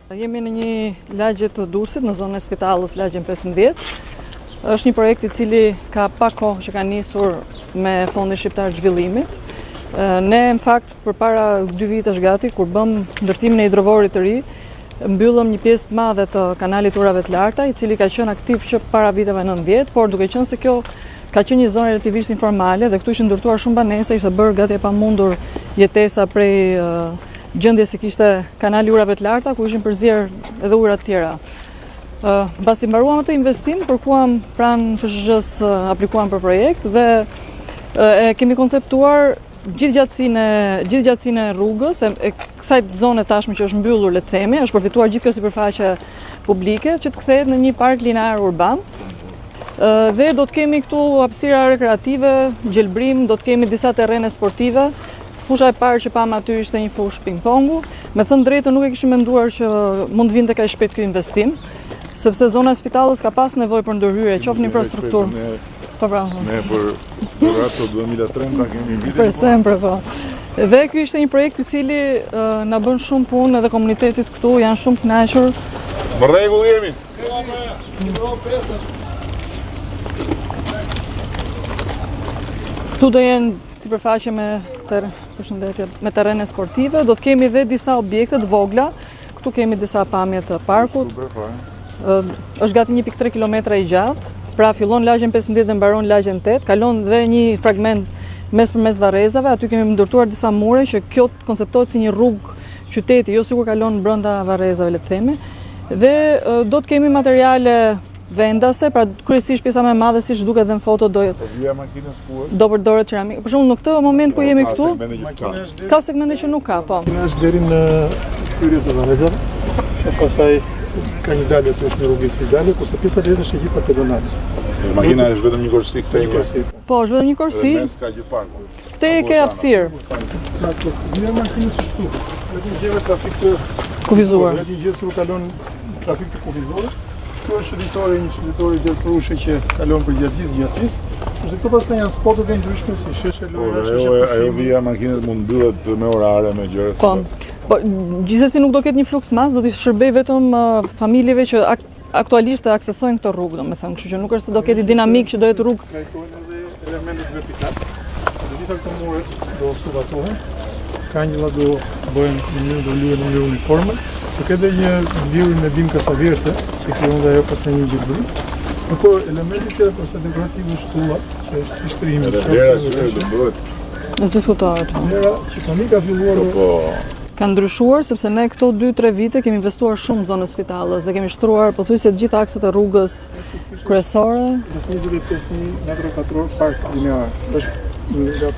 Jemi në një lagje të Durrësit, në zonën e Spitalës, lagjen 15. Është një projekt i cili ka pak kohë që ka nisur me Fondin Shqiptar të Zhvillimit. Ne, në fakt, përpara 2 vitesh gati, kur bëm ndërtimin e hidrovorit të ri, mbyllëm një pjesë të madhe të kanalit Urave të Larta, i cili ka qenë aktiv që para viteve 90, por duke qenë se kjo ka qenë një zonë relativisht informale dhe këtu ishin ndërtuar shumë banesa, ishte bërë gati e pamundur jetesa prej gjendjes si kishte kanali Urave të Larta, ku ishin përzier edhe ujëra të tjera. Mbasi mbaruam atë investim, kërkuam pranë FSHS aplikuam për projekt dhe kemi konceptuar gjithë gjatësinë e rrugës, e kësaj zone tashme që është mbyllur, le të themi, është përfituar gjithë kjo sipërfaqe publike që të kthehet në një park linear urban. Dhe do të kemi këtu hapësira rekreative, gjelbrim, do të kemi disa terrene sportive. Fusha e parë që pam aty ishte një fushë ping-pongu. Me thënë drejtën nuk e kishim menduar që mund vinte kaq shpejt ky investim, sepse zona e Spitalës ka pas nevojë për ndërhyrje, qoftë në infrastrukturë. Ne për ato 2030 kemi vite. Për sempre, po. Dhe ky ishte një projekt i cili na bën shumë punë edhe komunitetit këtu, janë shumë kënaqur. Në rregull jemi. Këtu do jenë sipërfaqe me terrene sportive, do të kemi dhe disa objekte të vogla. Këtu kemi disa pamje të parkut. Është gati 1.3 kilometra i gjatë. Pra fillon lagjen 15 dhe mbaron lagjen 8, kalon dhe një fragment mes përmes varrezave, aty kemi ndërtuar disa mure që kjo konceptohet si një rrugë qyteti, jo sikur kalon brenda varrezave, le të themi. Dhe do të kemi materiale vendase, pra kryesisht pjesa më e madhe siç duket edhe në foto do përdoret ceramik. Për shembull në këtë moment ku jemi këtu, ka segmente që nuk ka, po. Kemi është deri në hyrje të varrezave, e pastaj ka një dalje të është një rrugë si dalje, kurse pjesa tjetër është gjitha pedonale. Makina është vetëm një korsi këtej. Po, është vetëm një korsi. Mes ka gjithë parku. Këtej ke hapësirë. Një makinës është këtu. Vetëm gjeve trafik të kufizuar. Vetëm gjë që kalon trafik të kufizuar. Kjo është një shëndetore gjelpërushe që kalon për gjatë gjithë gjatësisë. Kurse këto pastaj janë spotet e ndryshme si sheshe lojra, sheshe pushimi. Ajo vija makinat mund mbyllet me orare, me gjëra si pas. Po, gjithsesi nuk do ketë një fluks mas, do t'i shërbej vetëm familjeve që aktualisht aksesojnë këtë rrugë, domethënë, kështu që nuk është se do ketë dinamik që do jetë rrugë. Trajtojnë edhe elementet vertikal. Të gjitha këto muret do subatohen. Kangjëllat do bëhen në mënyrë uniforme. Do ketë një vlerë me dim kasaverse, që krijon dhe ajo pas një gjelbrim. Por elementi tjetër ose dekorativ është shtulla, që është si shtrimi. Vlera që do bëhet. Nëse diskutohet. Vlera që tani ka filluar ka ndryshuar sepse ne këto 2-3 vite kemi investuar shumë në zonën e Spitalës dhe kemi shtruar pothuajse të gjitha akset e rrugës kryesore. 25.000 metra katror park linear. Është nga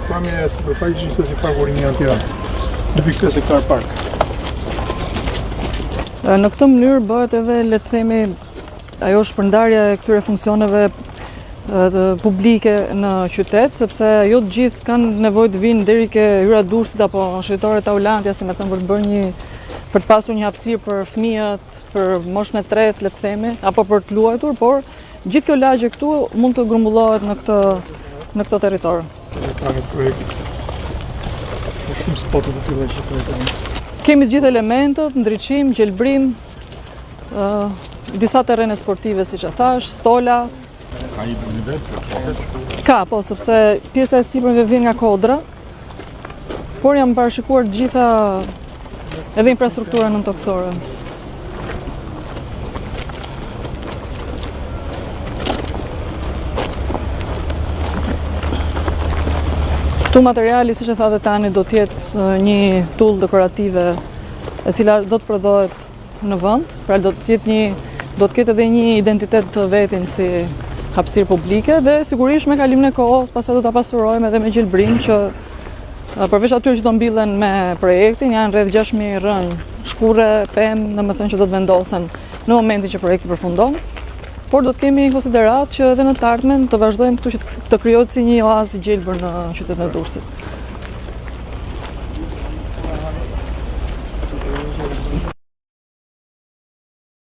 pamja e sipërfaqes si parku linear në Tiranë. 2.5 hektar park. Në këtë mënyrë bëhet edhe, le të themi, ajo shpërndarja e këtyre funksioneve publike në qytet, sepse jo të gjithë kanë nevojë të vinë deri ke hyra Durrësit apo shëritore Taulantja, si më thënë, për të pasur një hapësirë për fëmijët, për moshën e tretë, le të themi, apo për të luajtur, por gjithë kjo lagje këtu mund të grumbullohet në këtë territor. Shumë spote të tilla që trajtojnë. Kemi të gjithë elementët, ndriçim, gjelbrim, disa terrene sportive siç e thash, stola. Ka një bunivet? Ka, po, sepse pjesa e sipërme vjen nga kodra, por janë parashikuar të gjitha edhe infrastruktura nëntoksore. Këtu materiali, siç e thatë tani, do të jetë një tull dekorative e cila do të prodhohet në vend, pra do të ketë edhe një identitet të vetin si hapësirë publike dhe sigurisht me kalimin e kohës pastaj do ta pasurojmë edhe me gjelbrim që përveç atyre që do mbillen me projektin janë rreth 6.000 rënjë, shkurre, pemë, domethënë që do të vendosen në momentin që projekti përfundon. Por do të kemi konsiderat që edhe në të ardhmen të vazhdojmë këtu që të krijohet si një oazë gjelbër në qytetin e Durrësit.